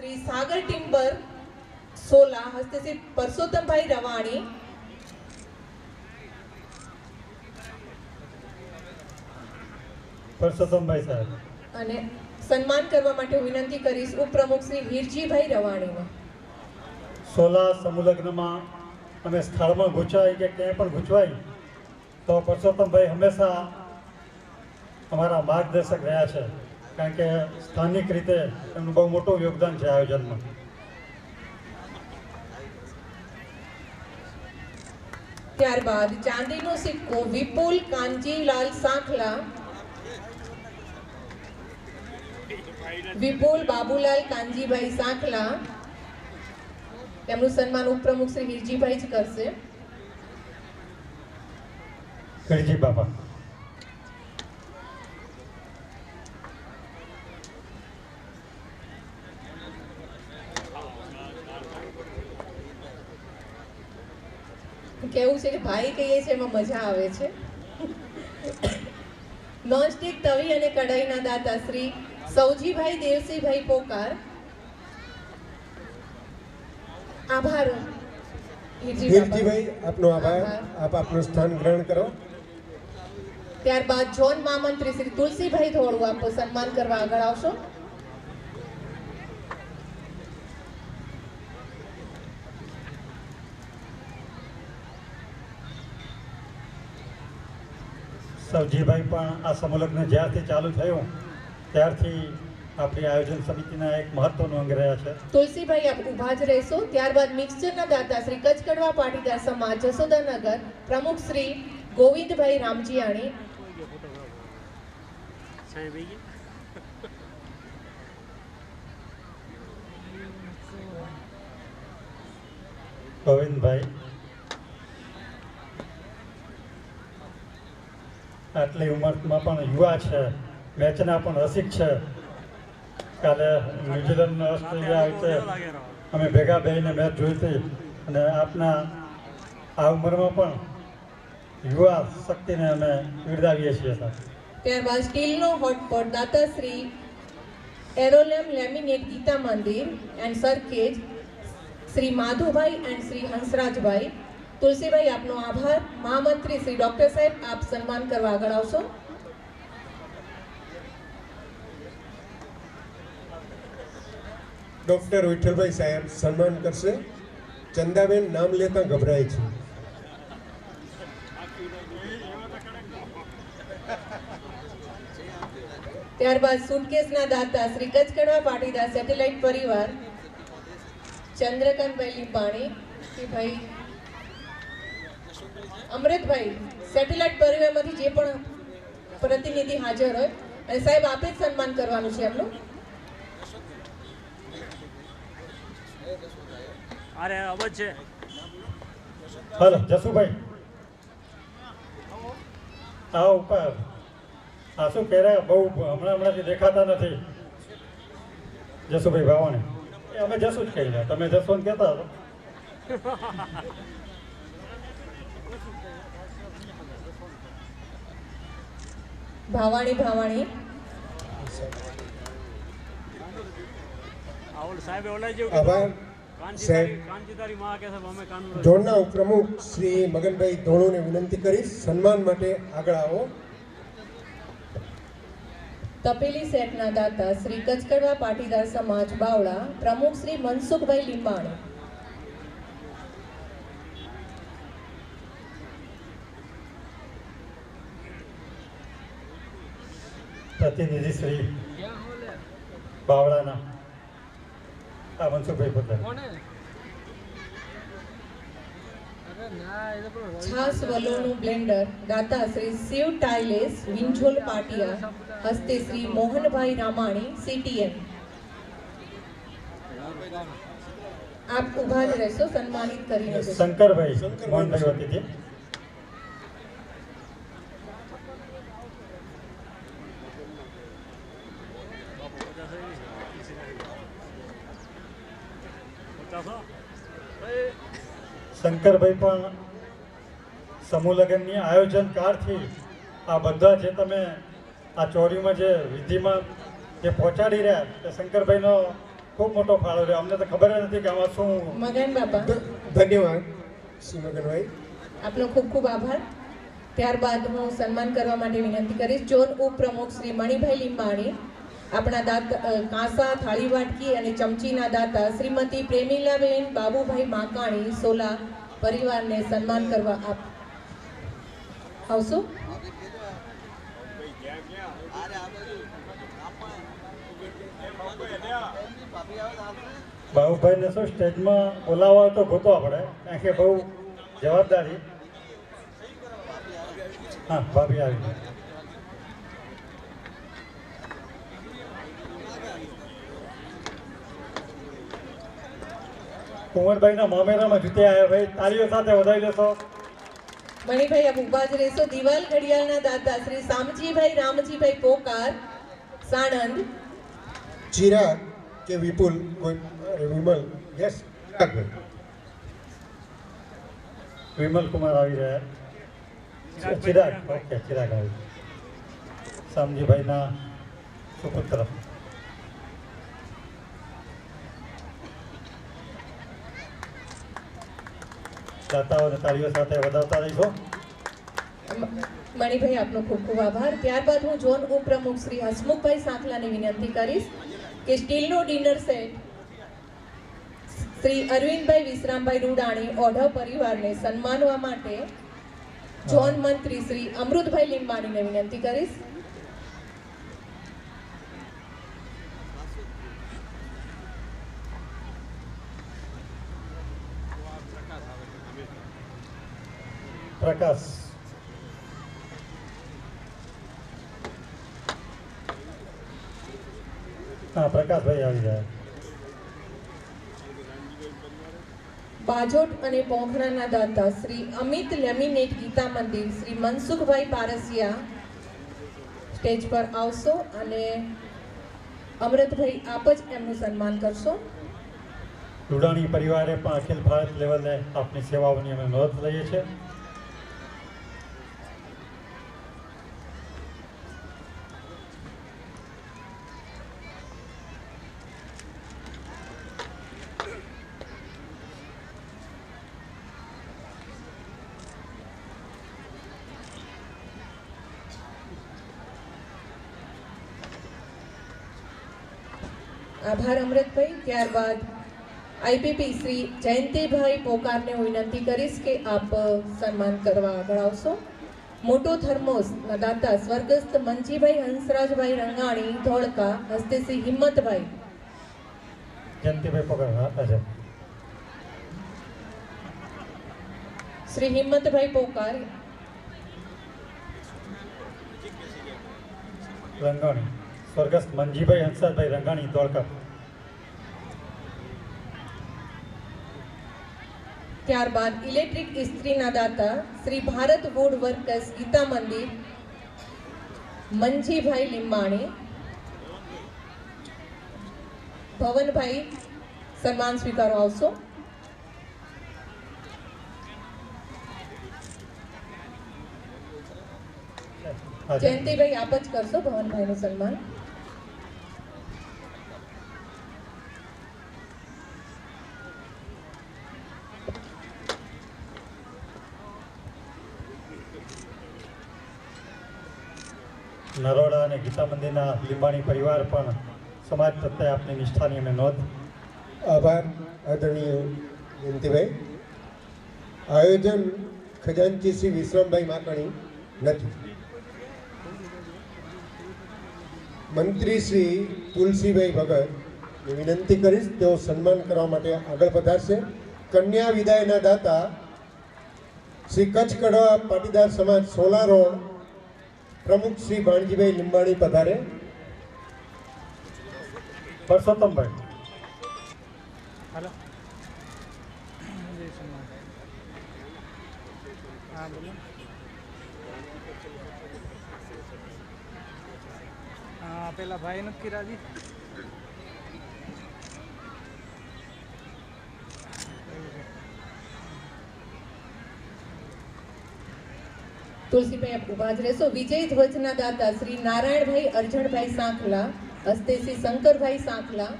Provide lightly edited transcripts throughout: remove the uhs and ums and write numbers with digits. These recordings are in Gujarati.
श्री सागर टिम्बर 16 हस्ते श्री परसोत्तम भाई रवाणी પરસોત્તમ ભાઈ સાહેબ અને સન્માન કરવા માટે વિનંતી કરીશ ઉપપ્રમુખ શ્રી વીરજીભાઈ રવાણીને। 16 સમૂહલગ્નમાં અમે સ્થળમાં ગૂંચવાય કે ક્યાંય પણ ગૂંચવાય તો પરસોત્તમભાઈ હંમેશા અમારા માર્ગદર્શક રહ્યા છે, કારણ કે સ્થાનિક રીતે એમનું બહુ મોટું યોગદાન છે આયોજનમાં। ત્યારબાદ ચાંદીનો સિક્કો વિપુલ કાંજીલાલ સાંખલા, વિપુલ બાબુલાલ કાંજીભાઈ સાંખલા, તેમનું સન્માન ઉપપ્રમુખ શ્રી વીરજીભાઈ જ કરશે। કરજી બાબા કેવું છે કે ભાઈ કહીએ છે એમાં મજા આવે છે। નોનસ્ટિક તવી અને કઢાઈના દાતા શ્રી સૌજીભાઈ દેવસીભાઈ પોકાર। આભાર વીરજીભાઈ, આપનો આભાર। આપ આપનું સ્થાન ગ્રહણ કરો। ત્યારબાદ જોન મહામંત્રી શ્રી તુલસીભાઈ ધોળુ આપ સન્માન કરવા આગળ આવશો। સવજીભાઈ પણ આ સમૂહલગ્ન જ્યારથી ચાલુ થયું ત્યારથી આપણી આયોજન સમિતિના એક મહત્વનું અંગ રહ્યા છે। તુલસીભાઈ આપ ઊભા જ રહેશો। ત્યારબાદ મિક્સચરના દાતા શ્રી કચકડવા પાટીદાર સમાજ જસોદાનગર પ્રમુખ શ્રી ગોવિંદભાઈ રામજીયાણી। ગોવિંદભાઈ આટલી ઉંમરમાં પણ યુવા છે, મેચના પણ રસિક છે। કાલે ન્યુઝીલેન્ડ ઓસ્ટ્રેલિયા વચ્ચે અમે ભેગા બેહીને મેચ જોઈ હતી અને આપના આ ઉંમરમાં પણ યુવા શક્તિને અમે બિરદાવીએ છીએ સર। ત્યારબાદ સ્ટીલનો હોટપોટ દાતા શ્રી એરોલેમ લેમિનેટ ગીતા મંદિર એન્ડ સરખેજ શ્રી માધુભાઈ એન્ડ શ્રી હંસરાજભાઈ। તુલસીભાઈ આપનો આભાર। મહામંત્રી શ્રી ડોક્ટર સાહેબ આપ સન્માન કરવા આગળ આવશો। ડોક્ટર વિઠ્ઠલભાઈ સાહેબ સન્માન કરશે। ચંદાબેન નામ લેતા ગભરાય છે। ત્યારબાદ સુટકેસના દાતા શ્રી કચકડવા પાટીદાર સેટેલાઇટ પરિવાર ચંદ્રકાંતભાઈ લીંબાણી કે ભાઈ અમૃતભાઈ સેટેલાઇટ પરિવારમાંથી જે પણ પ્રતિનિધિ હાજર હોય અને સાહેબ આપે જ સન્માન કરવાનું છે એમનું। અરે અવજ છે હાલો જસુભાઈ આવો ઉપર। આ શું કહે રહ્યા બહુ હમણાંથી દેખાતા નથી જસુભાઈ ભાવાણી। અમે જસુ જ કહી રહ્યા, તમે જસવંત કહેતા હતો। ભાવાણી ભાવાણી સાહેબ ઓલા જેવું આભાર સાહેબ। કાંચીતારી માં કે સાહેબ અમે કાનૂન ઝોનના ઉપપ્રમુખ શ્રી મગનભાઈ ધોળુને વિનંતી કરીશ સન્માન માટે આગળ આવો। તપેલી સેટના દાતા શ્રી કચકડવા પાટીદાર સમાજ બાવળા પ્રમુખ શ્રી મનસુખભાઈ લીંબાણી। પ્રતિનિધિ શ્રી બાવળાના આ મનસુખભાઈ પોતે। છાસ વલોનું બ્લેન્ડર દાતા શ્રી શિવ ટાઇલેસ વિંજોલ પાટિયા હસ્તે શ્રી મોહનભાઈ રામાણી CTM। આપ ઉભા જ રહેશો, સન્માનિત કરીને જશો। શંકરભાઈ મોહનભાઈ વતીથી શંકરભાઈ પણ સમૂહ લગ્નની આયોજન કાળથી આ બધા જે તમે આ ચોરીમાં જે વિધિમાં જે પહોંચાડી રહ્યા તે શંકરભાઈનો ખૂબ મોટો ફાળો રહ્યો. અમને તો ખબર જ નથી કે આમાં શું. મગન બાપા ધન્યવાદ શ્રી મગનભાઈ. આપનો ખૂબ ખૂબ આભાર. ત્યારબાદ હું સન્માન કરવા માટે વિનંતી કરીશ ઝોન ઉપપ્રમુખ શ્રી મણિભાઈ લીંબાણી, આપણા કાંસા, થાળી વાટકી અને ચમચીના દાતા શ્રીમતી પ્રેમીલાબેન બાબુભાઈ માકાણી સોલા પરિવારને સન્માન કરવા આવશો. બાબુભાઈને શું સ્ટેજમાં બોલાવવા તો ગોતવા પડે, કારણ કે બહુ જવાબદારી. હા, ભાભી આવી. કુંવરભાઈના મામેરામાં જૂતે આવ્યા ભાઈ, તાળીઓ સાથે વધાવી દેશો. મણિભાઈ આપ ઉભા જ રહેશો. દિવાલ ઘડિયાળના દાતા શ્રી સામજીભાઈ રામજીભાઈ પોકાર સાણંદ. ચિરાગ કે વિપુલ કોઈ વિમલ? યસ, ચિરાગભાઈ. વિમલ કુમાર આવી રહ્યા. ચિરાગ, ઓકે, ચિરાગ આવી. સામજીભાઈના સુપુત્ર. દાતાઓને તાળીઓ સાથે વધાવતા રહીશું. મણિભાઈ આપનો ખૂબ ખૂબ આભાર. ત્યારબાદ હું ઝોન ઉપપ્રમુખ શ્રી હસમુખભાઈ સાંખલાની વિનંતી કરીશ કે સ્ટીલનો ડિનર સેટ શ્રી અરવિંદભાઈ વિશ્રામભાઈ રૂડાણી ઓઢવ પરિવારને સન્માનવા માટે ઝોન મંત્રી શ્રી અમૃતભાઈ લીંબાણીને વિનંતી કરીશ. પ્રકાશ. હા, પ્રકાશભાઈ આવી જાય. બાજોટ અને પોખરાના દાતા શ્રી અમિત લેમિનેટ ગીતા મંદિર શ્રી મનસુખભાઈ પારસિયા સ્ટેજ પર આવશો અને અમૃતભાઈ આપ જ એમનું સન્માન કરશો. રૂડાણી પરિવારે પણ અખિલ ભારત લેવલે આપની સેવાઓની અમે નોંધ લઈએ છીએ. આભાર અમૃતભાઈ. ત્યારબાદ આઈપીપી શ્રી જયંતિભાઈ પોકારને હું વિનંતી કરીશ કે આપ સન્માન કરવા આગળ આવશો. મોટો થર્મોસના દાતા સ્વર્ગસ્થ મંજીભાઈ હંસરાજભાઈ રંગાણી ધોળકા હસ્તે શ્રી હિંમતભાઈ. જયંતિભાઈ પગાર હતા છે. શ્રી હિંમતભાઈ પોકાર રંગાણી, સ્વર્ગસ્થ મંજીભાઈ હંસરાજભાઈ રંગાણી ધોળકા. ત્યારબાદ ઇલેક્ટ્રિક ઇસ્ત્રીના દાતા શ્રી ભારત વુડ વર્કર્સ ગીતા મંદિર મંજીભાઈ લીંબાણી. ભવનભાઈ સન્માન સ્વીકારવા આવશો. જયંતિભાઈ આપ જ કરશો ભવનભાઈનું સન્માન. નરોડા અને ગીતા મંદિરના લીંબાણી પરિવાર પણ સમાજ પ્રત્યે આપની નિષ્ઠાની અમે નોંધ. આભાર આદરણીય જયંતિભાઈ. આયોજન ખજાનચી શ્રી વિશ્રામભાઈ માકાણી નથી. મંત્રી શ્રી તુલસીભાઈ ભગત વિનંતી કરીશ, તેઓ સન્માન કરવા માટે આગળ પધારશે. કન્યા વિદાયના દાતા શ્રી કચ્છ કડવા પાટીદાર સમાજ સોલા રોડ પ્રમુખ શ્રી ભાણજીભાઈ લીંબાણી પધારે. પરસોત્તમભાઈ. हेलो हाँ बोलो हाँ पेला भाई નથી રાજી તુલસીભાઈ આપ ઉભા જ રહેશો. વિજય ધ્વજના દાતા શ્રી નારાયણભાઈ અરજણભાઈ સાંખલા હસ્તે શ્રી શંકરભાઈ સાંખલા.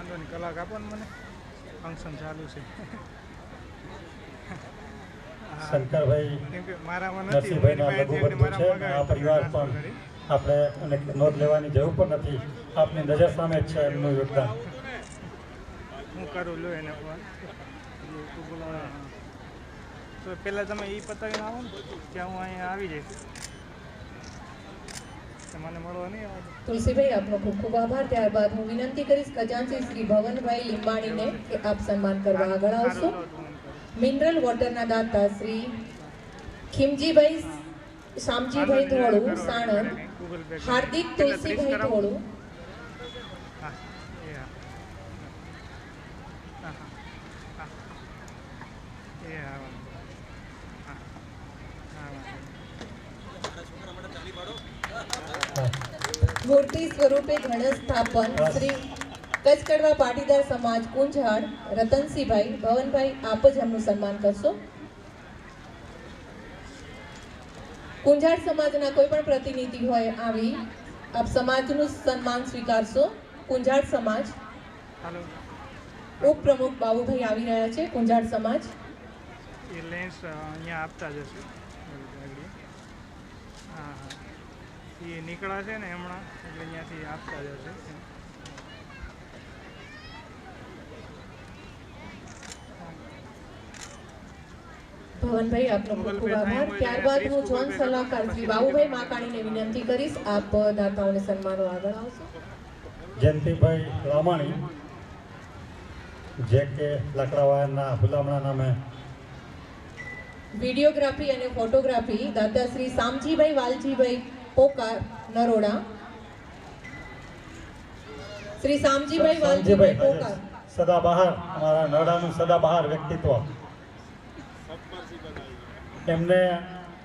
વાંધો નહીં, કલાક આપો ને મને, ફંક્શન ચાલુ છે. હા, શંકરભાઈ કેમ કે મારામાં નથી, નરસિંહભાઈના એની પાસે લઘુબંધુ છે અને આ પરિવાર પણ આપણે અને નોંધ લેવાની જરૂર પણ નથી. આપની નજર સામે જ છે એમનું યોગદાન. હું કરું લો એને ફોન. તો પહેલાં તમે એ પતાવીને આવો ને, ત્યાં હું અહીંયા આવી જઈશ. મને મળવા નહીં આવે. તુલસીભાઈ આપનો ખૂબ ખૂબ આભાર. ત્યારબાદ હું વિનંતી કરીશ ખજાનચી શ્રી ભવનભાઈ લીંબાણીને કે આપ સન્માન કરવા આગળ આવશો. મિનરલ વોટરના દાતા શ્રી ખીમજીભાઈ શામજીભાઈ ધોળુ સાણંદ, હાર્દિક તુલસીભાઈ ધોળુ, હા, એ હા. હા, હા, હા. એ હા, વાંધો. હા, હા, વાંધો. મૂર્તિ સ્વરૂપે ગણેશ સ્થાપન શ્રી કચ્છ કડવા પાટીદાર સમાજ કુંજાડ રતનસિંહભાઈ ભવનભાઈ, આપ જ એમનું સન્માન કરશો. કુંજાડ સમાજના કોઈ પણ પ્રતિનિધિ હોય આવી આપ સમાજનું સન્માન સ્વીકારશો. કુંજાડ સમાજ હાલો. ઉપપ્રમુખ બાબુભાઈ આવી રહ્યા છે. કુંજાડ સમાજ એ લેન્સ અહીંયા આપતા જશે. હા, હા. એ નીકળ્યા છે ને હમણાં, એટલે અહીંયાથી આપતા જશે. ભવનભાઈ આપનો ખૂબ ખૂબ આભાર. ત્યારબાદ હું જોન સલાહકાર શ્રી બાબુભાઈ માકાણીને વિનંતી કરીશ આપ દાતાઓને સન્માનવા આગળ આવશો. જયંતિભાઈ રામાણી, જે કે લાકડાવાયરના હુલામણા નામે, વિડીયોગ્રાફી અને ફોટોગ્રાફી દાતા શ્રી શામજીભાઈ વાલજીભાઈ પોકાર નરોડા. શ્રી શામજીભાઈ વાલજીભાઈ પોકાર સદાબહાર, અમારા નડાનું સદાબહાર વ્યક્તિત્વ. એમને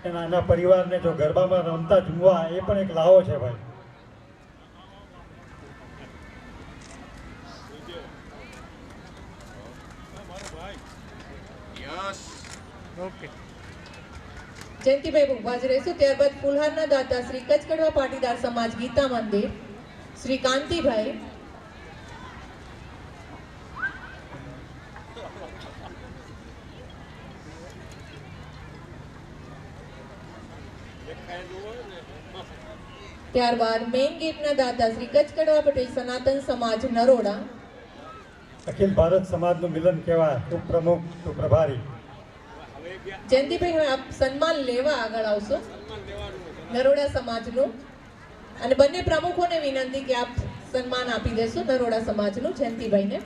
એના પરિવારને જો ગરબામાં રમતા જુમવા એ પણ એક લાવો છે ભાઈ. ઓકે. જયંતિભાઈ ઉભા જ રહેશું. ત્યારબાદ ફુલહારના દાતા શ્રી કચ્છ કડવા પાટીદાર સમાજ ગીતા મંદિર શ્રી કાંતિભાઈ, ત્યારબાદ મેઇન ગેટના દાતા શ્રી કચ્છ કડવા પટેલ સનાતન સમાજ નરોડા, અખિલ ભારત સમાજનું મિલન કહેવાય. ઉપપ્રમુખ, પ્રભારી. જયંતિભાઈ હવે આપ સન્માન લેવા આગળ આવશો નરોડા સમાજનું, અને બંને પ્રમુખોને વિનંતી કે આપ સન્માન આપી દેશો નરોડા સમાજનું જયંતિભાઈને.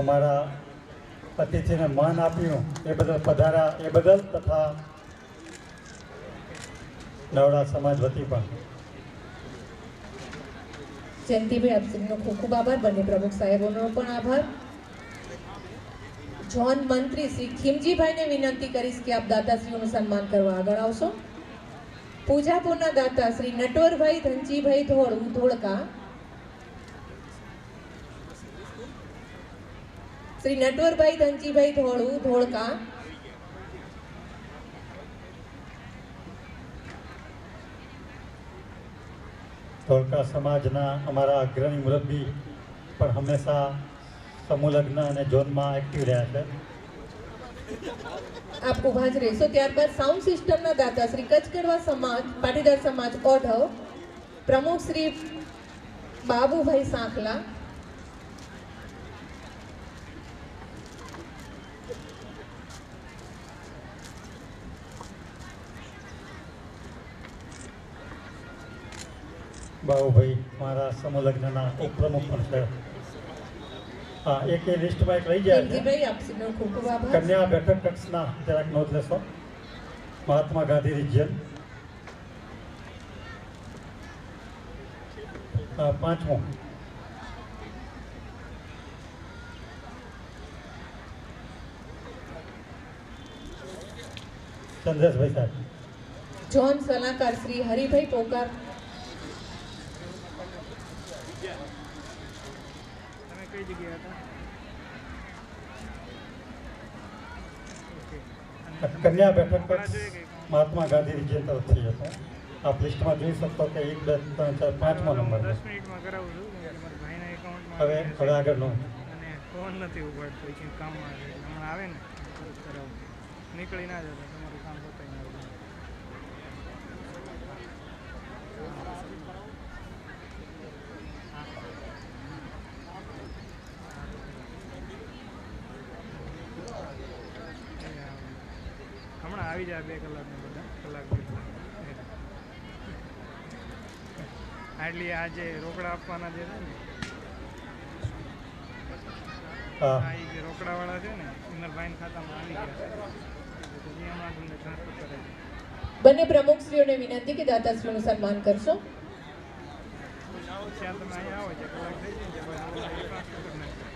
અમારા અતિથિને માન આપ્યું એ બદલ પધારા એ બદલ તથા નવડા સમાજ વતી પણ જયંતિભાઈ આપ સૌનો ખૂબ ખૂબ આભાર. બંને પ્રમુખ સાહેબોનો પણ આભાર. જોન મંત્રી શ્રી ખીમજીભાઈને વિનંતી કરીશ કે આપ દાતાશ્રીઓનું સન્માન કરવા આગળ આવશો. પૂજાપુરના દાતા શ્રી નટવરભાઈ ધનજીભાઈ ધોળુ ધોળકા, શ્રી નટવરભાઈ ધનજીભાઈ ધોળુ ધોળકા, ધોળકા સમાજના અમારા અગ્રણી મુરબ્બી પણ હંમેશા સમૂહ લગ્ન અને ઝોનમાં એક્ટિવ રહ્યા છે. આપ ઉભા જ રહેશો. ત્યારબાદ સાઉન્ડ સિસ્ટમના દાતા શ્રી કચ્છ કડવા સમાજ પાટીદાર સમાજ ઓઢવ પ્રમુખ શ્રી બાબુભાઈ સાંખલા, બાબુભાઈ મારા સમૂહ લગ્નના ઉપપ્રમુખ પણ છે. હા, એક એ લિસ્ટમાં એક રહી જાય છે. જયંતિભાઈ આપ સૌનો ખૂબ ખૂબ આભાર. કન્યા બેઠક કક્ષના જરાક નોંધ લેશો. મહાત્મા ગાંધી રિજિયન. પાંચમું ચંદ્રેશભાઈ સાહેબ. જોન સલાહકાર શ્રી હરિભાઈ પોકાર, તમે કઈ જગ્યાએ હતા? ઓકે. અને કન્યા બેઠક કક્ષ મહાત્મા ગાંધી રિજિયન તરફથી હતો. આપ લિસ્ટમાં જોઈ શકતો કે 1 2 3 4 5મો નંબર છે. 10 મિનિટમાં કરાવું છું કેમ કે મારા ભાઈના એકાઉન્ટમાં હવે આગળનો અને ફોન નથી ઉપાડતો એ કંઈક કામમાં છે એટલે હમણાં આવે ને તો જ કરાવું. નીકળી ના જતો તમારું કામ પતાવી ના આવતું. હમણાં આવી જાય 2 કલાકમાં બધા કલાક આટલી આજે રોકડા આપવાના જે છે ને હા આ ઈ જે રોકડાવાળા છે ને એમના ભાઈના ખાતામાં આવી ગયા છે એટલે પછી હમણાં તમને ટ્રાન્સફર કરે છે. બંને પ્રમુખશ્રીઓને વિનંતી કે દાતાશ્રીઓનું સન્માન કરશો. ત્યાં તમે અહીંયા આવો જે કલાક થઈ જાય ને પછી ટ્રાન્સફર કરી નાખો.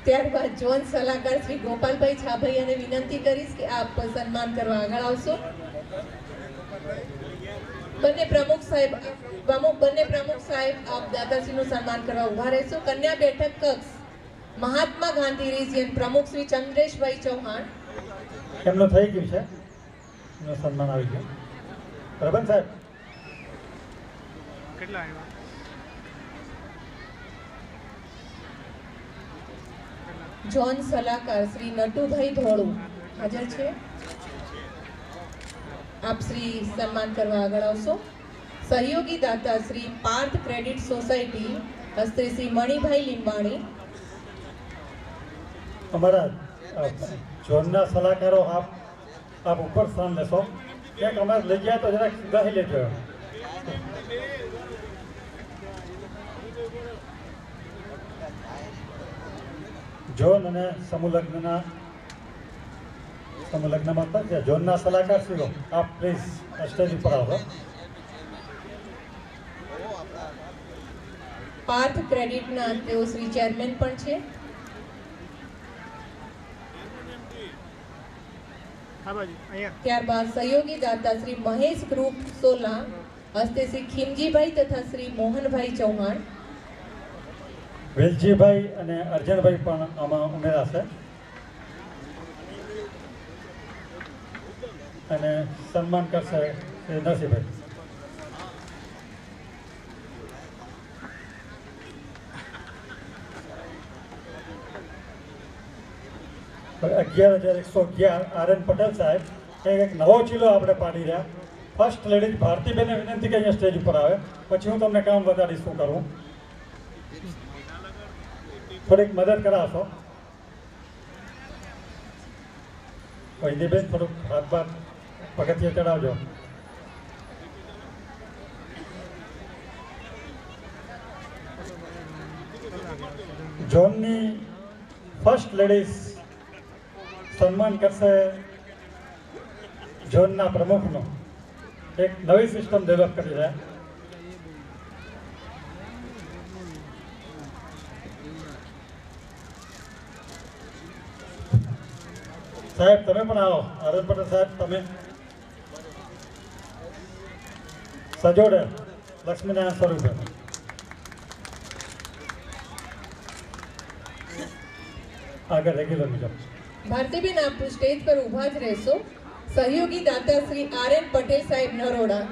ત્યારબાદ જોન સલાહકાર શ્રી ગોપાલભાઈ છાભૈયાને વિનંતી કરીશ કે આપ સન્માન કરવા આગળ આવશો. બંને પ્રમુખ સાહેબ આપ દાતાશ્રીનું સન્માન કરવા ઊભા રહેશો. કન્યા બેઠક કક્ષ મહાત્મા ગાંધી રિજિયન પ્રમુખ શ્રી ચંદ્રેશભાઈ ચૌહાણ. એમનું થઈ ગયું છે, એમનું સન્માન આવી ગયું. બરાબર સાહેબ? કેટલા આવ્યા? જોન સલાહકાર શ્રી નટુભાઈ ધોળુ હાજર છે. આપ શ્રી સન્માન કરવા આગળ આવશો. સહયોગી દાતા શ્રી પાર્થ ક્રેડિટ સોસાયટી હસ્તે શ્રી મણિભાઈ લીંબાણી. અમારા ઝોનના સલાહકારો આપ ઉપર સ્થાન લેશો. ક્યાંક અમારે લઈ ગયા તો જરાક સુધારી લેજો. ઝોન અને સમૂહલગ્નમાં થશે. ઝોનના સલાહકારશ્રીઓ આપ પ્લીઝ સ્ટેજ ઉપર આવો. પાર્થ ક્રેડિટના તેઓ શ્રી ચેરમેન પણ છે. આ બાજુ અહીંયા ત્યારબાદ સહયોગી દાતા શ્રી મહેશ ગ્રુપ સોલા હસ્તે શ્રી ખીમજીભાઈ તથા શ્રી મોહનભાઈ ચૌહાણ. વેલજીભાઈ અને અર્જનભાઈ પણ આમાં ઉમેરાશે. અને સન્માન કરશે શ્રી નરસિંહભાઈ. $11,111 RN પટેલ સાહેબ એક નવો ચીલો આપણે પાડી રહ્યા. ફર્સ્ટ લેડીઝ ભારતીબેનને વિનંતી કે અહીંયા સ્ટેજ ઉપર આવે, પછી હું તમને કામ વધારીશ શું કરવું. થોડીક મદદ કરાવશો વૈદીબેન, થોડુંક હાથ બાદ પગથિયે ચડાવજો. ઝોનની ફર્સ્ટ લેડીઝ સન્માન કરશે ઝોનના પ્રમુખનો. એક નવી સિસ્ટમ ડેવલપ કરી રહ્યા. સાહેબ તમે પણ આવો. આનંદ પટેલ સાહેબ તમે સજોડે લક્ષ્મીનારાયણ સ્વરૂપે. આગળ રેગ્યુલર મુજબ. ભારતીબેન આપ સ્ટેજ પર ઊભા જ રહેશો. સહયોગી દાતા શ્રી RN પટેલ સાહેબ નરોડા.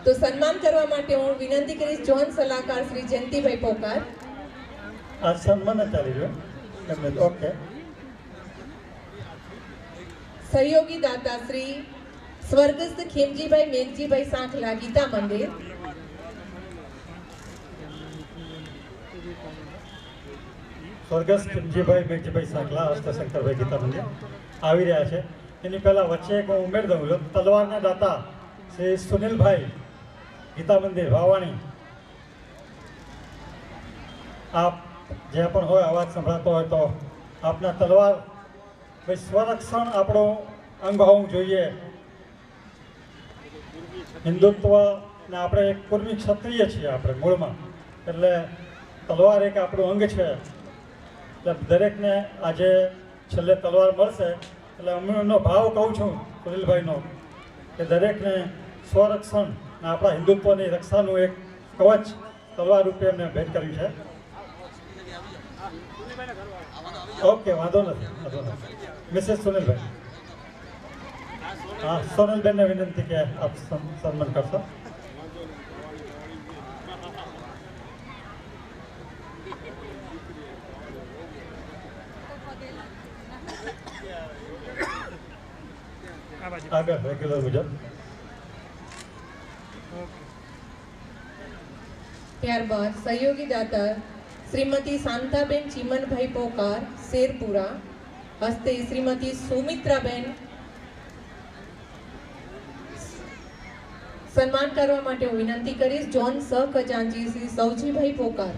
તો સન્માન કરવા માટે હું વિનંતી કરીશ જોન સલાહકાર શ્રી જયંતિભાઈ પોકાર. આ સન્માન જ ચાલી રહ્યો એમને. ઓકે. સહયોગી દાતા શ્રી સ્વર્ગસ્થ ખીમજીભાઈ મેઘજીભાઈ સાંખલા ગીતા મંદિર. સ્વર્ગસ્થ ખીમજીભાઈ મેઘજીભાઈ સાંકલા હસ્તશંકરભાઈ ગીતા મંદિર આવી રહ્યા છે. એની પહેલાં વચ્ચે એક હું ઉમેરી દઉં છું. તલવારના દાતા શ્રી સુનિલભાઈ ગીતા મંદિર વાવાણી. આપ જે પણ હોય અવાજ સંભળાતો હોય તો આપના તલવાર ભાઈ સ્વરક્ષણ આપણો અંગ હોવું જોઈએ. હિન્દુત્વ ને આપણે એક કુર્મી ક્ષત્રિય છીએ આપણે મૂળમાં, એટલે તલવાર એક આપણું અંગ છે. એટલે દરેકને આજે છેલ્લે તલવાર મળશે એટલે હું એમનો ભાવ કહું છું સુનિલભાઈનો કે દરેકને સ્વરક્ષણ અને આપણા હિન્દુત્વની રક્ષાનું એક કવચ તલવાર રૂપે એમને ભેટ કર્યું છે. ઓકે, વાંધો નથી. મિસેસ સુનિલભાઈ, હા, સોનલબેનને વિનંતી કે આપ સન્માન કરશો. આ બાજુ આગળ રેગ્યુલર મુજબ. ઓકે. ત્યારબાદ સહયોગી દાતા શ્રીમતી શાંતાબેન ચીમનભાઈ પોકાર શેરપુરા હસ્તે શ્રીમતી સુમિત્રાબેન સન્માન કરવા માટે હું વિનંતી કરીશ. જોન સહ ખજાનચી શ્રી સૌજીભાઈ પોકાર,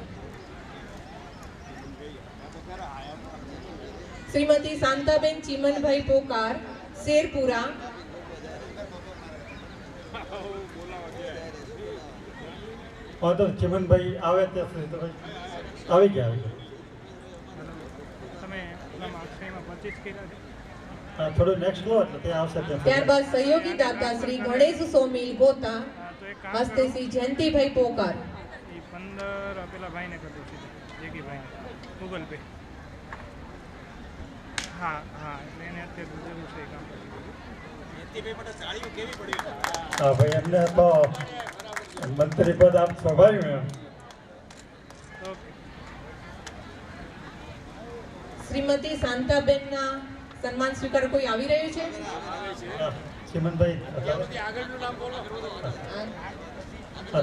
શ્રીમતી શાંતાબેન ચીમનભાઈ પોકાર શેરપુરા વાંધો નહીં, ચિમનભાઈ આવે ત્યાં સુધી તો આવી ગયા. તમે પેલા અક્ષયમાં 25 કર્યા છે. થોડું નેક્સ્ટ લો એટલે ત્યાં આવશે ત્યાં સુધી. ત્યારબાદ સહયોગી દાતા શ્રી ગણેશ સોમીલ ગોતા તો એક કામ હસ્તે શ્રી જયંતિભાઈ પોકાર, એ 15 પેલા ભાઈને કરી દઉં છું, જેગીભાઈને ગૂગલ પે. હા હા, એટલે એને અત્યારે જરૂર છે એ કામ. હા ભાઈ, એમને તો મંત્રી પદ આપ સ્વાભાવિક એમ. ઓકે. શ્રીમતી શાંતાબેનના સન્માન સ્વીકાર કોઈ આવી રહ્યું છે? હા, ચિમનભાઈ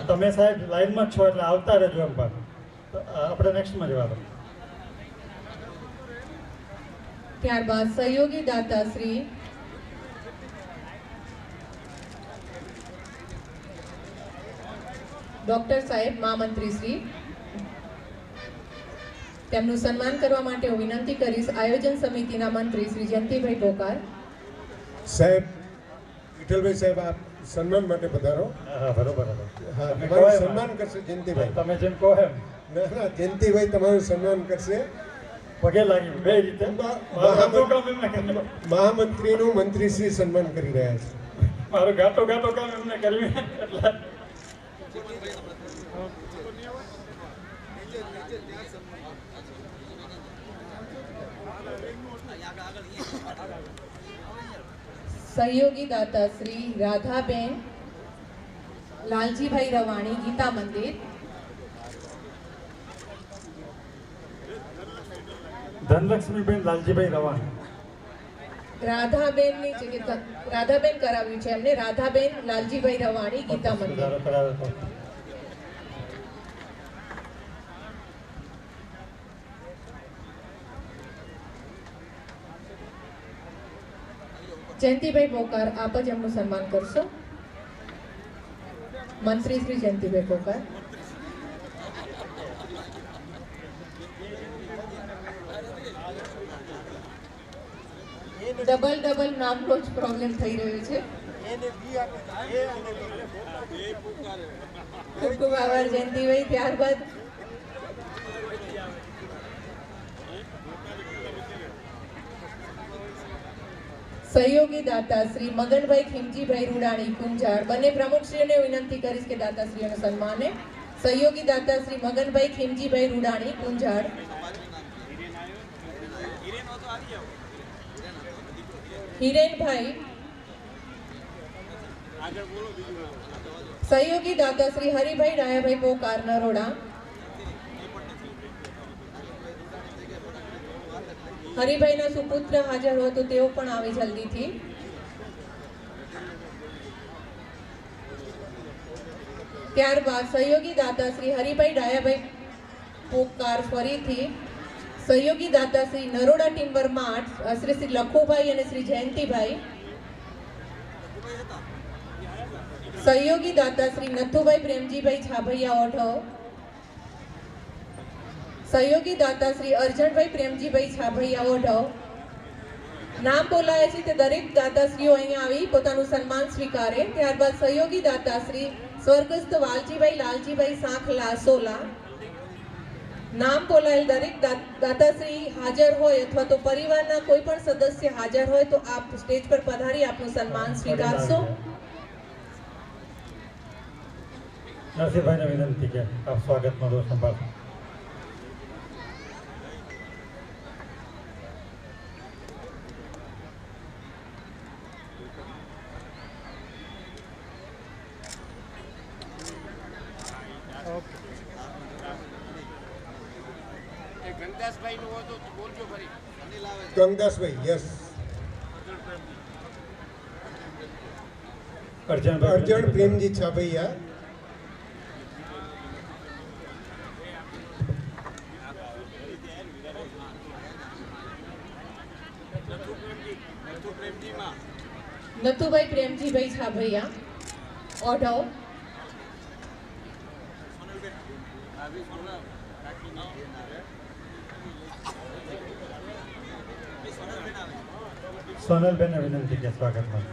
તમે સાહેબ લાઈનમાં જ છો એટલે આવતા રહેજો એમ. પણ આપણે નેક્સ્ટમાં જવા દો. ત્યારબાદ સહયોગી દાતા શ્રી ડોક્ટર સાહેબ મહામંત્રી શ્રી, તેમનું સન્માન કરવા માટે હું વિનંતી કરીશ આયોજન સમિતિના મંત્રી શ્રી જયંતિભાઈ પોકાર. સાહેબ, વિઠ્ઠલભાઈ સાહેબ, આપ સન્માન માટે પધારો. હા, બરોબર. હા, તમે તમારું કહો એમ. સન્માન કરશે જયંતિભાઈ. તમે જેમ કહો એમ. ના ના, જયંતિભાઈ તમારું સન્માન કરશે. પગે લાગી બે રીતે. મારું કામ એમને કર્યું. મહામંત્રીનું મંત્રીશ્રી સન્માન કરી રહ્યા છે. મારું ગાટો કામ એમને કર્યું એટલે સહયોગી દાતા શ્રી રાધાબેન લાલજીભાઈ રવાણી ગીતા મંદિર, ધનલક્ષ્મીબેન લાલજીભાઈ રવાણી. રાધાબેનની જગ્યાએ રાધાબેન કરાવ્યું છે એમને. રાધાબેન લાલજીભાઈ રવાણી ગીતા મંદિર. સુધારો કરાવે તો જયંતિભાઈ પોકાર, આપ જ એમનું સન્માન કરશો. મંત્રી શ્રી જયંતિભાઈ પોકાર. ડબલ નામનો જ પ્રોબ્લેમ થઈ રહ્યો છે. ખૂબ ખૂબ આભાર જયંતિભાઈ. ત્યારબાદ સહયોગી દાતા શ્રી મગનભાઈ ખીમજીભાઈ રૂડાણી કુંજાળ, બંને પ્રમુખશ્રીઓને વિનંતી કરીશ કે દાતાશ્રીઓને સન્માને. સહયોગી દાતા શ્રી મગનભાઈ ખીમજીભાઈ રૂડાણી કુંજાળ, હિરેનભાઈ. સહયોગી દાતા શ્રી હરિભાઈ ડાયાભાઈ પોકાર નરોડા, હરિભાઈના સુપુત્ર હાજર હોય તો તેઓ પણ આવે જલ્દીથી. ત્યારબાદ સહયોગી દાતા શ્રી હરિભાઈ ડાયાભાઈ પોકાર ફરીથી સહયોગી દાતા શ્રી નરોડા ટિમ્બર માર્ટ શ્રી લખુભાઈ અને શ્રી જયંતિભાઈ, સહયોગી દાતા શ્રી નથુભાઈ પ્રેમજીભાઈ છાભૈયા ઓઢવ, સહયોગી દાતા શ્રી અર્જણભાઈ પ્રેમજીભાઈ છાભૈયા ઓઢવ. નામ બોલાય છે તે દરેક દાતાશ્રીઓ અહીંયા આવી પોતાનું સન્માન સ્વીકારે. ત્યારબાદ સહયોગી દાતા શ્રી સ્વર્ગસ્થ વાલજીભાઈ લાલજીભાઈ સાંખલા સોલા, નામ બોલાયેલ દરેક દાતાશ્રી હાજર હોય અથવા તો પરિવારના કોઈ પણ સદસ્ય હાજર હોય તો આપ સ્ટેજ પર પધારી આપનું સન્માન સ્વીકારશો. નરસિંહભાઈને વિનંતી કે આપ સ્વાગતનો દોર સંભાળો. ગંગદાસભાઈ યસ. અર્જણ પ્રેમજી છાભૈયા. નથુભાઈ પ્રેમજીભાઈ છાભૈયા. ઓઢવ. સોનલબેનને વિનંતી કે સ્વાગતમાં.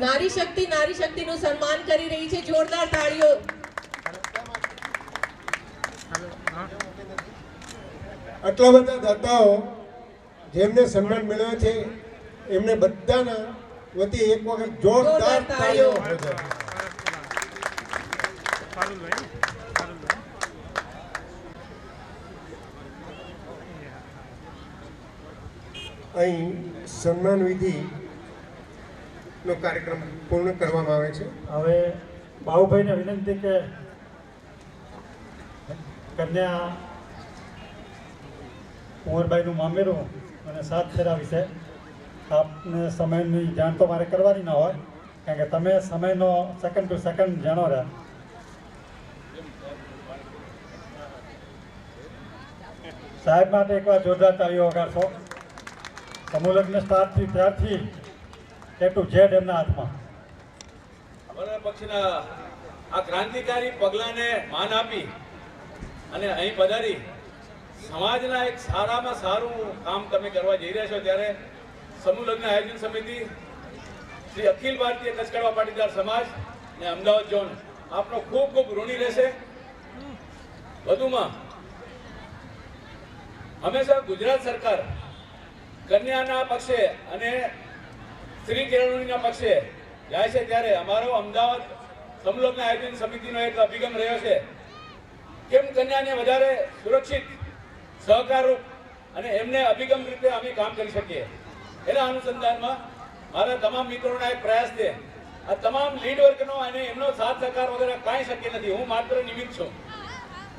નારી શક્તિનું સન્માન કરી રહી છે. જોરદાર તાળીઓ. આટલા બધા દાતાઓ જેમને સન્માન મેળવ્યો છે એમને બધાના વતી એક વખત જોરદાર તાળીઓ. અહીં સન્માન વિધિ નો કાર્યક્રમ પૂર્ણ કરવામાં આવે છે. હવે બાબુભાઈને વિનંતી કે કન્યા કુંવરબાઈનું મામેરું અને સાત ફેરા વિશે આપને સમયની જાણ તો મારે કરવાની ના હોય, કારણ કે તમે સમયનો સેકન્ડ ટુ સેકન્ડ જાણો રહ્યા. સાહેબ માટે એકવાર જોરદાર તાળીઓ વગાડશો. સમૂહ લગ્ન સ્ટાર્ટ થયું ત્યારથી એ ટુ ઝેડ એમના હાથમાં. અમારા પક્ષના આ ક્રાંતિકારી પગલાને માન આપી અને અહીં પધારી સમાજના એક સારામાં સારું કામ તમે કરવા જઈ રહ્યા છો, ત્યારે સમૂહ લગ્ન આયોજન સમિતિ, શ્રી અખિલ ભારતીય કચ્છ કડવા પાટીદાર સમાજ અને અમદાવાદ ઝોન આપનો ખૂબ ખૂબ ઋણી રહેશે. વધુમાં હંમેશા ગુજરાત સરકાર કન્યાના પક્ષે અને સ્ત્રી કેળવણીના પક્ષે જાય છે, ત્યારે અમારો અમદાવાદ સમૂહ લગ્ન આયોજન સમિતિનો એક અભિગમ રહ્યો છે કેમ કન્યાને વધારે સુરક્ષિત, સહકારરૂપ અને એમને અભિગમ રીતે અમે કામ કરી શકીએ. એના અનુસંધાનમાં મારા તમામ મિત્રોના એક પ્રયાસ છે. આ તમામ લીડ વર્કનો અને એમનો સાથ સહકાર વગેરે કાંઈ શક્ય નથી. હું માત્ર નિમિત્ત છું.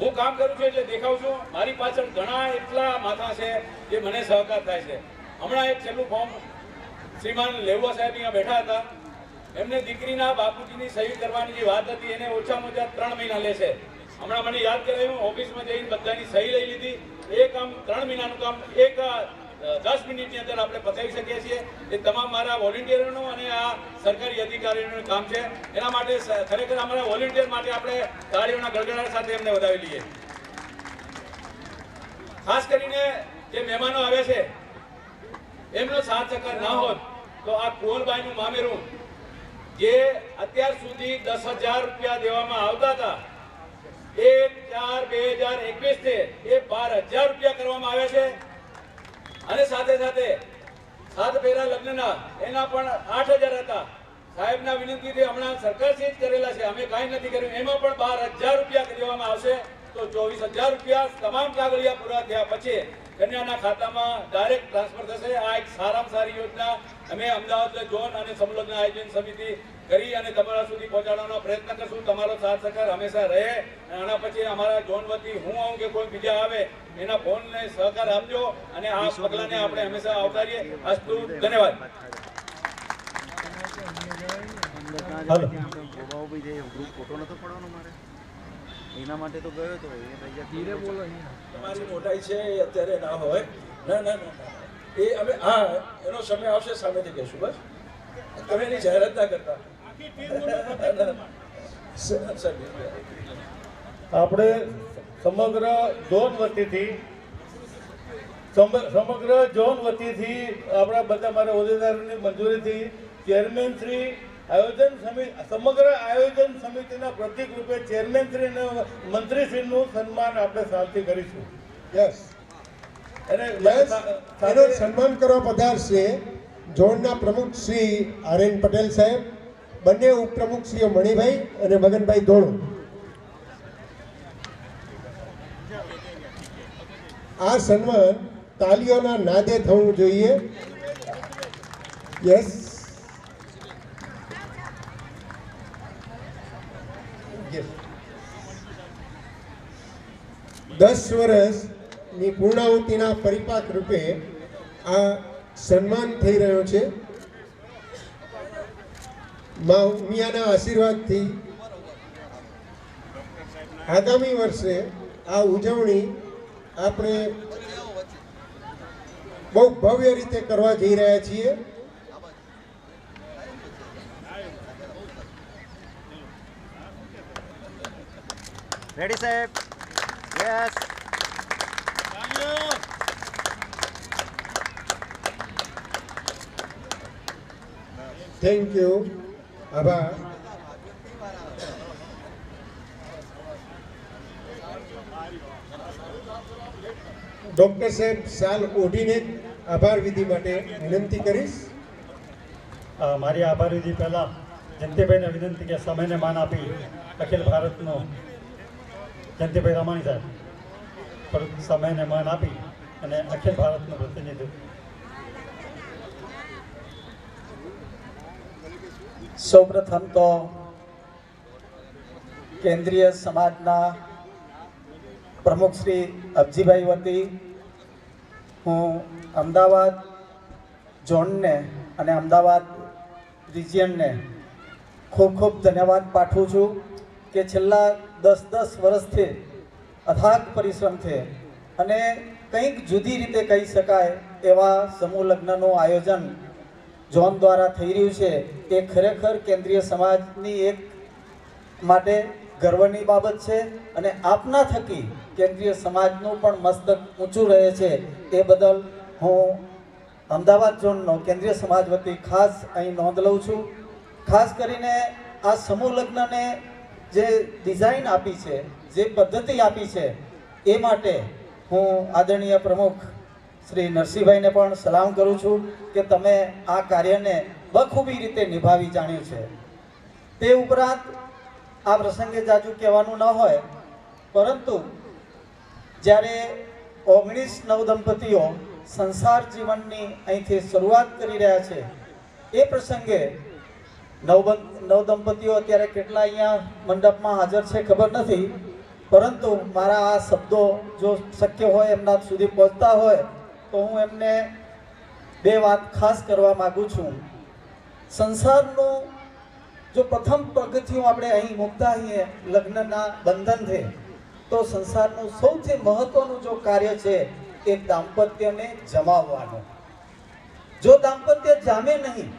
હું કામ કરું છું એટલે દેખાઉં છું. મારી પાછળ ઘણા એટલા માથા છે જે મને સહકાર થાય છે. હમણાં એક છેલ્લું ફોર્મ શ્રીમાન લેવા સાહેબ અહીંયા બેઠા હતા, એમને દીકરીના બાપુજીની સહી કરવાની જે વાત હતી એને ઓછામાં ઓછા 3 મહિના લેશે. હમણાં મને યાદ કરાયું, ઓફિસમાં જઈને બધાની સહી લઈ લીધી. એ કામ 3 મહિનાનું કામ 10 મિનિટની અંદર આપણે પતાવી શકીએ છીએ. એ તમામ મારા વોલેન્ટિયરોનું અને આ સરકારી અધિકારીઓનું કામ છે. એના માટે ખરેખર અમારા વોલેન્ટિયર માટે આપણે તાળીઓના ગડગડાટ સાથે એમને વધાવી લઈએ. ખાસ કરીને જે મહેમાનો આવ્યા છે એમનો સાથ સહકાર ના હોત તો આ કુંવરબાઈનું મામેરું જે અત્યાર સુધી 10,000 રૂપિયા દેવામાં આવતા હતા, 1/4/2021 થી એ 12,000 રૂપિયા કરવામાં આવ્યા છે. અને સાથે સાથે 7 ફેરા લગ્નના એના પણ 8,000 હતા. સાહેબના વિનંતીથી હમણાં સરકારશ્રીએ જ કરેલા છે, અમે કાંઈ નથી કર્યું. એમાં પણ 12,000 રૂપિયા દેવામાં આવશે. તો 24,000 રૂપિયા તમામ કાગળિયા પૂરા થયા પછી કન્યાના ખાતામાં ડાયરેક્ટ ટ્રાન્સફર થશે. આ એક સારામાં સારી યોજના અમે અમદાવાદ ઝોન અને સમૂહ લગ્ન આયોજન સમિતિ કરી અને તમારા સુધી પહોંચાડવાનો પ્રયત્ન કરશું. તમારો સાથ સહકાર હંમેશા રહે. આના પછી અમારા ઝોન વતી હું આવું કે કોઈ બીજા આવે એના ફોનને સહકાર આપજો અને આ પગલાને આપણે હંમેશા આવકારીએ. અસ્તુ, ધન્યવાદ. એના માટે તો ગયો તો ધીરે બોલો. તમારી મોટાઈ છે એ અત્યારે ના હોય. ના ના ના, એ અમે હા એનો સમય આવશે સામેથી કહીશું. બસ તમે એની જાહેરાત ના કરતા. આપણે સમગ્ર ઝોન વતીથી સમગ્ર ઝોન વતીથી આપણા બધા મારા હોદ્દેદારોની મંજૂરીથી ચેરમેન શ્રી આયોજન સમિતિ સમગ્ર આયોજન સમિતિના પ્રતિક રૂપે ચેરમેન શ્રી અને મંત્રીશ્રીનું સન્માન આપણે સાલથી કરીશું. યસ, અને એનો સન્માન કરવા પધારશે ઝોનના પ્રમુખ શ્રી આર.એન. પટેલ સાહેબ, બંને ઉપપ્રમુખ શ્રીઓ મણિભાઈ અને મગનભાઈ ધોળો. આ સન્માન તાલીઓના નાદે થવું જોઈએ. યસ, 10 વર્ષની પૂર્ણાહુતિના પરિપાક રૂપે આ સન્માન થઈ રહ્યો છે. મા ઉમિયાના આશીર્વાદથી આગામી વર્ષે આ ઉજવણી આપણે બહુ ભવ્ય રીતે કરવા જઈ રહ્યા છીએ. રેડી સાહેબ? યસ. થેન્ક યુ, આભાર. ડૉક્ટર સાહેબ શાલ ઓઢીને આભાર વિધિ માટે વિનંતી કરીશ. મારી આભાર વિધિ પહેલાં જયંતિભાઈને વિનંતી કે સમયને માન આપી અખિલ ભારતનો જયંતિભાઈ રમાણી સાહેબ પર સમયને માન આપી અને અખિલ ભારતનું પ્રતિનિધિત્વ. સૌપ્રથમ તો કેન્દ્રીય સમાજના પ્રમુખ શ્રી અબજીભાઈ વતી હું અમદાવાદ ઝોનને અને અમદાવાદ રિજિયનને ખૂબ ખૂબ ધન્યવાદ પાઠવું છું કે છેલ્લા 10 વર્ષથી અથાગ પરિશ્રમથી અને કંઈક જુદી રીતે કહી શકાય એવા સમૂહ લગ્નનું આયોજન ઝોન દ્વારા થઈ રહ્યું છે. એ ખરેખર કેન્દ્રીય સમાજની એક માટે ગર્વની બાબત છે અને આપના થકી કેન્દ્રીય સમાજનું પણ મસ્તક ઊંચું રહે છે. એ બદલ હું અમદાવાદ ઝોનનો કેન્દ્રીય સમાજ વતી ખાસ અહીં નોંધ લઉં છું. ખાસ કરીને આ સમૂહ લગ્નને જે ડિઝાઇન આપી છે, જે પદ્ધતિ આપી છે, એ માટે હું આદરણીય પ્રમુખ શ્રી નરસિંહભાઈને પણ સલામ કરું છું કે તમે આ કાર્યને બખૂબી રીતે નિભાવી જાણ્યું છે. તે ઉપરાંત આ પ્રસંગે જાજુ કહેવાનું ન હોય, પરંતુ જ્યારે 19 નવદંપતીઓ સંસાર જીવનની અહીંથી શરૂઆત કરી રહ્યા છે, એ પ્રસંગે નવદંપતીઓ અત્યારે કેટલા અહીંયા મંડપમાં હાજર છે ખબર નથી, પરંતુ મારા આ શબ્દો જો શક્ય હોય એમના સુધી પહોંચતા હોય તો હું એમને 2 વાત ખાસ કરવા માગું છું. સંસારનું જો પ્રથમ પગથિયું આપણે અહીં મૂકતા હોઈએ લગ્નના બંધનથી, તો સંસારનું સૌથી મહત્વનું જો કાર્ય છે એ દાંપત્યને જમાવવાનું. જો દાંપત્ય જામે નહીં,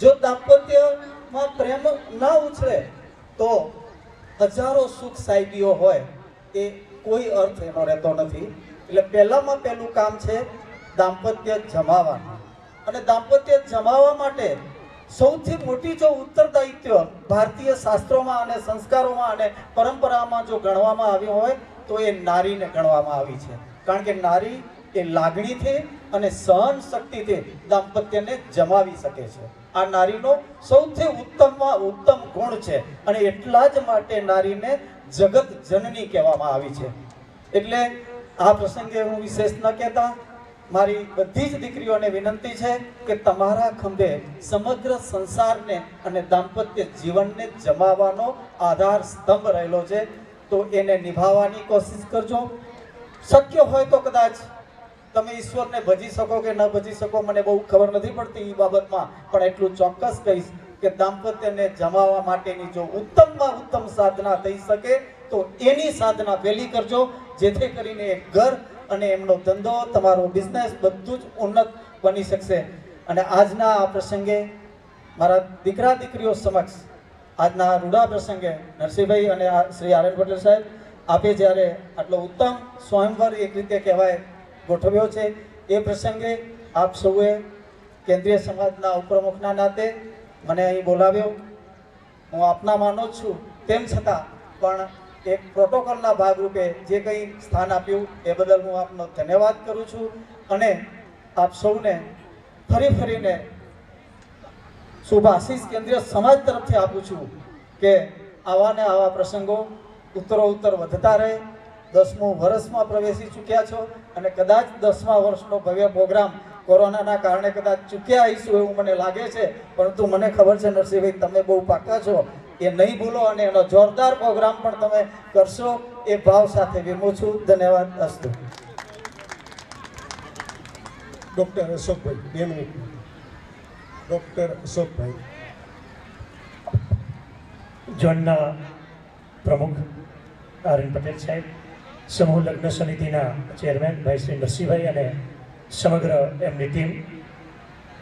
જો દાંપત્યમાં પ્રેમ ન ઉછળે તો હજારો સુખ સાહેબીઓ હોય એ કોઈ અર્થ એનો રહેતો નથી. એટલે પહેલામાં પહેલું કામ છે દાંપત્ય જમાવવાનું. અને દાંપત્ય જમાવવા માટે સૌથી મોટી જો ઉત્તરદાયિત્વ ભારતીય શાસ્ત્રોમાં અને સંસ્કારોમાં અને પરંપરામાં જો ગણવામાં આવ્યું હોય તો એ નારીને ગણવામાં આવી છે. કારણ કે નારી એ લાગણીથી અને સહન શક્તિથી દાંપત્યને જમાવી શકે છે. આ નારીનો સૌથી ઉત્તમમાં ઉત્તમ ગુણ છે અને એટલા જ માટે નારીને જગત જનની કહેવામાં આવી છે. એટલે આ પ્રસંગે હું વિશેષ ન કહેતા મારી બધી જ દીકરીઓને વિનંતી છે કે તમારા ખંભે સમગ્ર સંસારને અને દાંપત્ય જીવનને જમાવવાનો આધાર સ્તંભ રહેલો છે, તો એને નિભાવવાની કોશિશ કરજો. શક્ય હોય તો કદાચ તમે ઈશ્વરને ભજી શકો કે ન ભજી શકો, મને બહુ ખબર નથી પડતી એ બાબતમાં, પણ એટલું ચોક્કસ કહીશ કે દાંપત્યને જમાવવા માટેની જો ઉત્તમમાં ઉત્તમ સાધના થઈ શકે તો એની સાધના પહેલી કરજો, જેથી કરીને એક ઘર અને એમનો ધંધો, તમારો બિઝનેસ બધું જ ઉન્નત બની શકશે. અને આજના આ પ્રસંગે મારા દીકરા દીકરીઓ સમક્ષ આજના રૂડા પ્રસંગે નરસિંહભાઈ અને શ્રી આર.એન. પટેલ સાહેબ, આપે જ્યારે આટલો ઉત્તમ સ્વયંવર એક રીતે કહેવાય ગોઠવ્યો છે. એ પ્રસંગે આપ સૌએ કેન્દ્રીય સમાજના ઉપપ્રમુખના નાતે મને અહીં બોલાવ્યો. હું આપના માનો જ છું, તેમ છતાં પણ એક પ્રોટોકોલના ભાગરૂપે જે કંઈ સ્થાન આપ્યું એ બદલ હું આપનો ધન્યવાદ કરું છું. અને આપ સૌને ફરીને શુભ આશીષ કેન્દ્રીય સમાજ તરફથી આપું છું કે આવા ને આવા પ્રસંગો ઉત્તરોત્તર વધતા રહે. 10મું વર્ષમાં પ્રવેશી ચૂક્યા છો અને કદાચ 10મા વર્ષનો ભવ્ય પ્રોગ્રામ કોરોનાના કારણે કદાચ ચૂક્યા આવીશું એવું મને લાગે છે, પરંતુ મને ખબર છે નરસિંહભાઈ તમે બહુ પાકા છો, એ નહીં ભૂલો અને એનો જોરદાર પ્રોગ્રામ પણ તમે કરશો એ ભાવ સાથે વિમું છું. ધન્યવાદ. અસ્તુ. ડૉક્ટર અશોકભાઈ 2 મિનિટ. ડૉક્ટર અશોકભાઈ. ઝોનના પ્રમુખ આર.એન. પટેલ સાહેબ, સમૂહ લગ્ન સમિતિના ચેરમેન ભાઈ શ્રી નરસિંહભાઈ અને સમગ્ર એમની ટીમ,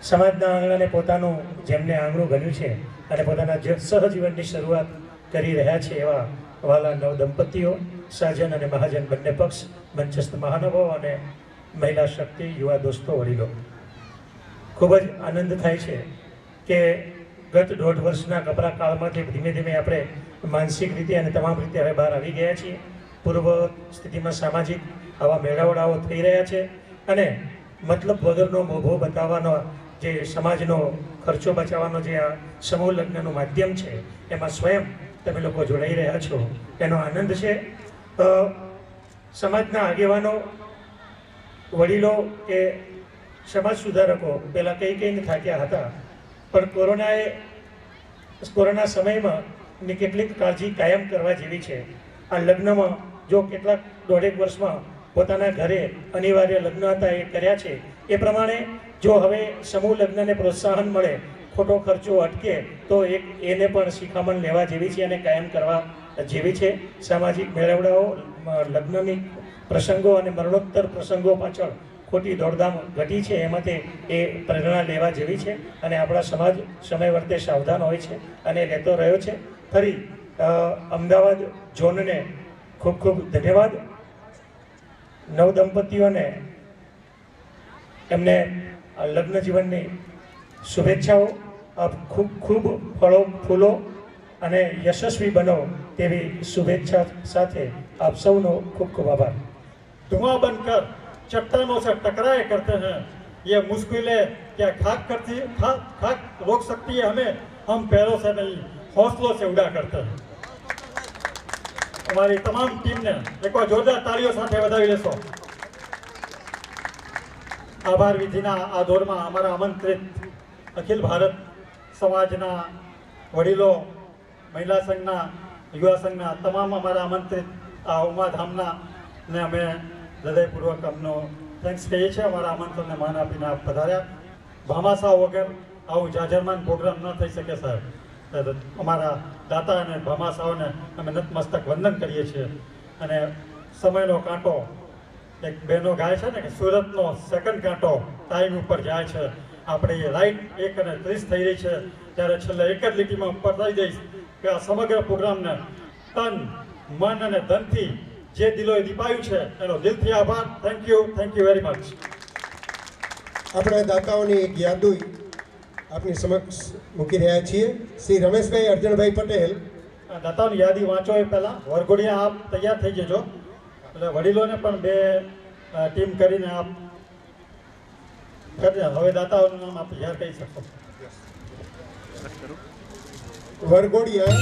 સમાજના આંગણાને પોતાનું જેમને આંગણું ગણ્યું છે અને પોતાના સહજીવનની શરૂઆત કરી રહ્યા છે એવા વાલા નવ દંપતીઓ, સાજન અને મહાજન બંને પક્ષ, મંચસ્થ મહાનુભાવો અને મહિલા શક્તિ, યુવા દોસ્તો, વડીલો, ખૂબ જ આનંદ થાય છે કે ગત 1.5 વર્ષના કપરા કાળમાંથી ધીમે ધીમે આપણે માનસિક રીતે અને તમામ રીતે હવે બહાર આવી ગયા છીએ. પૂર્વ સ્થિતિમાં સામાજિક આવા મેળાવડાઓ થઈ રહ્યા છે અને મતલબ વગરનો મોભો બતાવવાનો જે સમાજનો ખર્ચો બચાવવાનો જે આ સમૂહ લગ્નનું માધ્યમ છે એમાં સ્વયં તમે લોકો જોડાઈ રહ્યા છો, એનો આનંદ છે. સમાજના આગેવાનો, વડીલો કે સમાજ સુધારકો પહેલાં કહીને થાક્યા હતા, પણ કોરોના સમયમાં ની કેટલીક કાળજી કાયમ કરવા જેવી છે. આ લગ્નમાં જો કેટલાક 1.5 વર્ષમાં પોતાના ઘરે અનિવાર્ય લગ્ન હતા એ કર્યા છે, એ પ્રમાણે જો હવે સમૂહ લગ્નને પ્રોત્સાહન મળે, ખોટો ખર્ચો અટકે, તો એને પણ શિખામણ લેવા જેવી છે અને કાયમ કરવા જેવી છે. સામાજિક મેળાવડાઓ, લગ્નની પ્રસંગો અને મરણોત્તર પ્રસંગો પાછળ ખોટી દોડધામ ઘટી છે, એમાંથી એ પ્રેરણા લેવા જેવી છે અને આપણા સમાજ સમય વર્તે સાવધાન હોય છે અને લેતો રહ્યો છે. ફરી અમદાવાદ ઝોનને ખૂબ ખૂબ ધન્યવાદ. નવ દંપતીઓને એમને લગ્ન જીવનની શુભેચ્છાઓ. આપ ખૂબ ફળો ફૂલો અને યશસ્વી બનો તેવી શુભેચ્છા સાથે આપ સૌનો ખૂબ ખૂબ આભાર. धुआं बनकर चट्टानों से टकराए करते हैं, ये मुश्किलें क्या खाक रोक सकती है हमें? हम पैरों से नहीं, हौसलों से उड़ा करते हैं. हमारी तमाम टीम ने एक बार जोरदार तालियों સાથે વધાવી લેશો. આભાર વિધિના આ દોરમાં અમારા આમંત્રિત અખિલ ભારત સમાજના વડીલો, મહિલા સંઘના, યુવા સંઘના તમામ અમારા આમંત્રિત આ ઉમાધામના ને અમે હૃદયપૂર્વક અમનો થેન્ક્સ કહીએ છીએ. અમારા આમંત્રણને માન આપીને આપ પધાર્યા. ભામાશાહ વગર આવું જાજરમાન પ્રોગ્રામ ન થઈ શકે સાહેબ. અમારા દાતા અને ભામાશાહોને અમે નતમસ્તક વંદન કરીએ છીએ. અને સમયનો કાંટો, એક બહેનો ગાય છે ને કે સુરતનો સેકન્ડ કાંટો ટાઈમ ઉપર જાય છે. આપણે એ રાઈટ 1:30 થઈ રહી છે ત્યારે છેલ્લે એક જ લીટીમાં ઉપર થઈ જઈશ કે આ સમગ્ર પ્રોગ્રામને તન, મન અને ધનથી જે દિલોએ દીપાયું છે એનો દિલથી આભાર. Thank you very much. આપણા દાતાઓની એક યાદી આપની સમક્ષ મૂકી રહ્યા છીએ. શ્રી રમેશભાઈ અર્જણભાઈ પટેલ. દાતાઓની યાદી વાંચો એ પહેલાં વરઘોડિયા આપ તૈયાર થઈ જજો, એટલે વડીલોને પણ 2 ટીમ કરીને આપ કરજો. હવે દાતાઓનું નામ આપ જાહેર કરી શકશો. વરઘોડિયા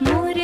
મોર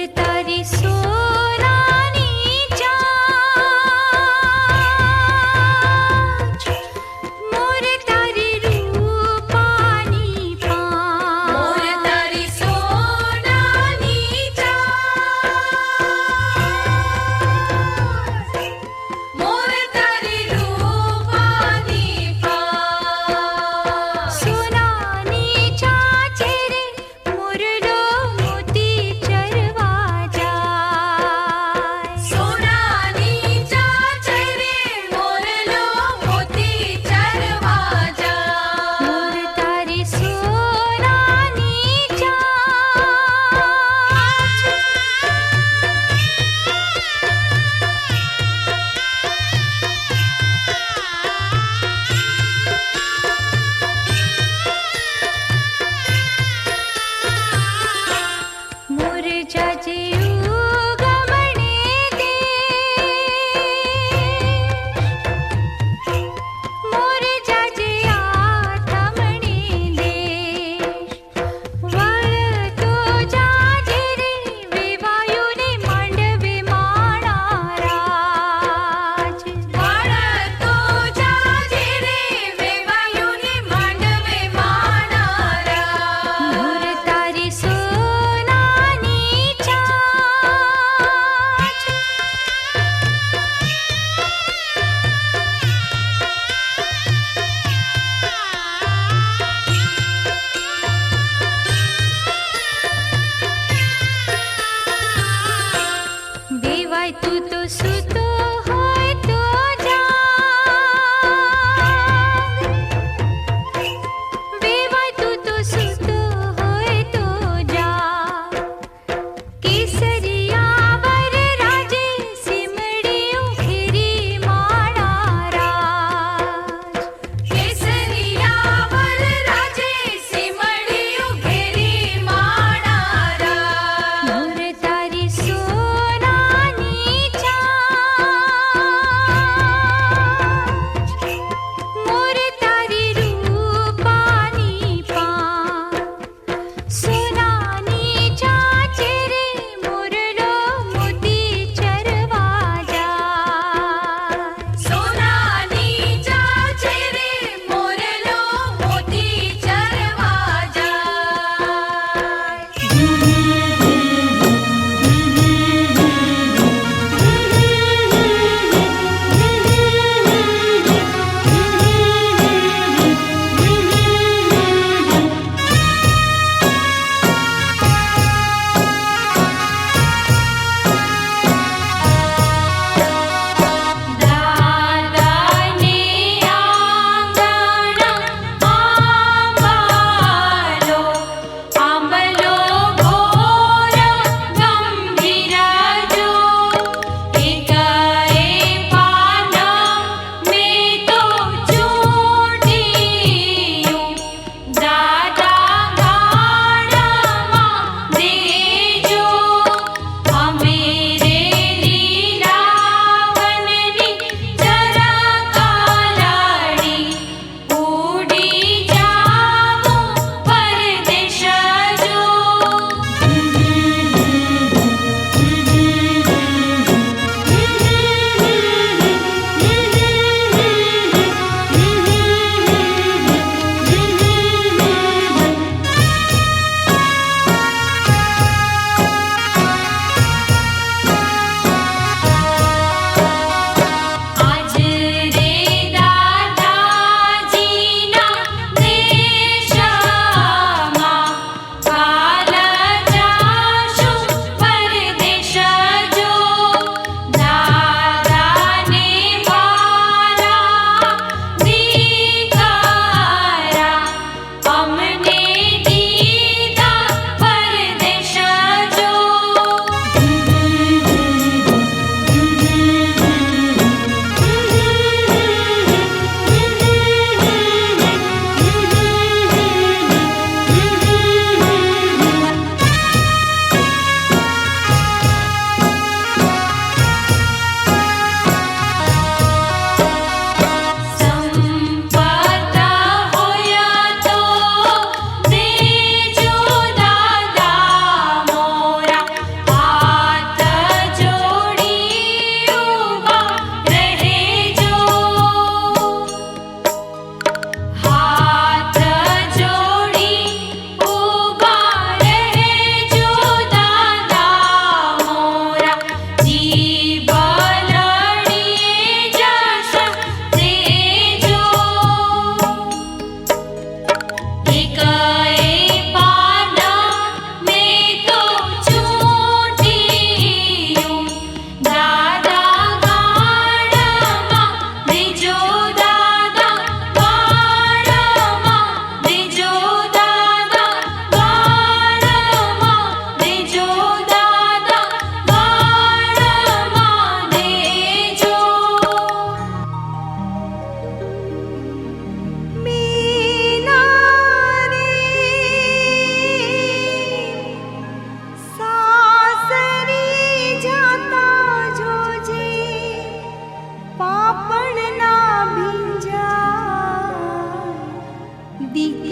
દીકરી